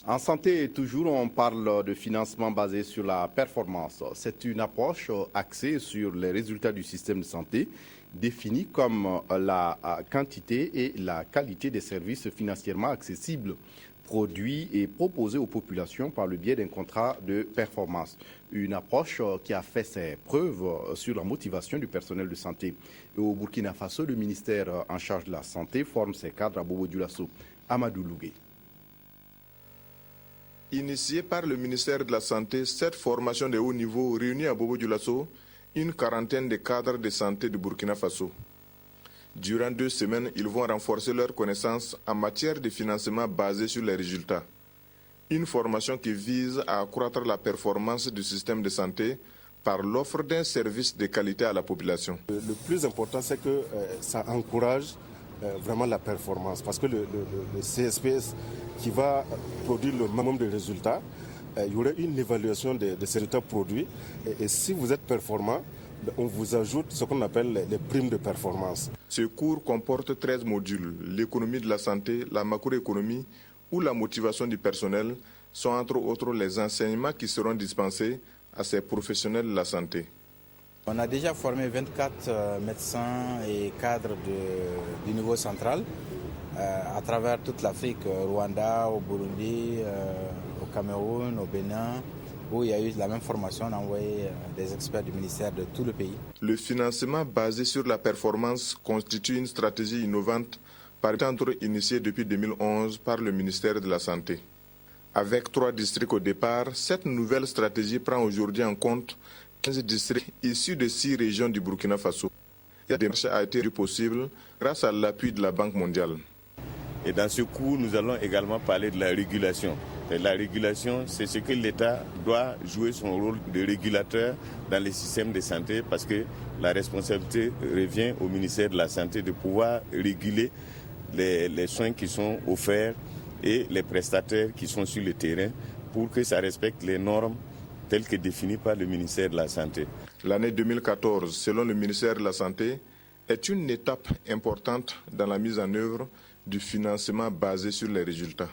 En santé, toujours, on parle de financement basé sur la performance. C'est une approche axée sur les résultats du système de santé, définie comme la quantité et la qualité des services financièrement accessibles, produits et proposés aux populations par le biais d'un contrat de performance. Une approche qui a fait ses preuves sur la motivation du personnel de santé. Et au Burkina Faso, le ministère en charge de la santé forme ses cadres à Bobo-Dioulasso. Amadou Lougué. Initiée par le ministère de la Santé, cette formation de haut niveau réunit à Bobo-Dioulasso une quarantaine de cadres de santé du Burkina Faso. Durant 2 semaines, ils vont renforcer leurs connaissances en matière de financement basé sur les résultats. Une formation qui vise à accroître la performance du système de santé par l'offre d'un service de qualité à la population. Le plus important, c'est que ça encourage vraiment la performance, parce que le CSPS qui va produire le maximum de résultats, il y aurait une évaluation de ces résultats produits, et si vous êtes performant, on vous ajoute ce qu'on appelle les primes de performance. Ce cours comporte 13 modules. L'économie de la santé, la macroéconomie ou la motivation du personnel sont entre autres les enseignements qui seront dispensés à ces professionnels de la santé. On a déjà formé 24 médecins et cadres du niveau central à travers toute l'Afrique, au Rwanda, au Burundi, au Cameroun, au Bénin, où il y a eu la même formation. On a envoyé des experts du ministère de tout le pays. Le financement basé sur la performance constitue une stratégie innovante par exemple initiée depuis 2011 par le ministère de la Santé. Avec 3 districts au départ, cette nouvelle stratégie prend aujourd'hui en compte 15 districts issus de 6 régions du Burkina Faso. Cette démarche a été possible grâce à l'appui de la Banque mondiale. Et dans ce cours, nous allons également parler de la régulation. Et la régulation, c'est ce que l'État doit jouer son rôle de régulateur dans les systèmes de santé, parce que la responsabilité revient au ministère de la Santé de pouvoir réguler les soins qui sont offerts et les prestataires qui sont sur le terrain pour que ça respecte les normes telles que définies par le ministère de la Santé. L'année 2014, selon le ministère de la Santé, est une étape importante dans la mise en œuvre du financement basé sur les résultats.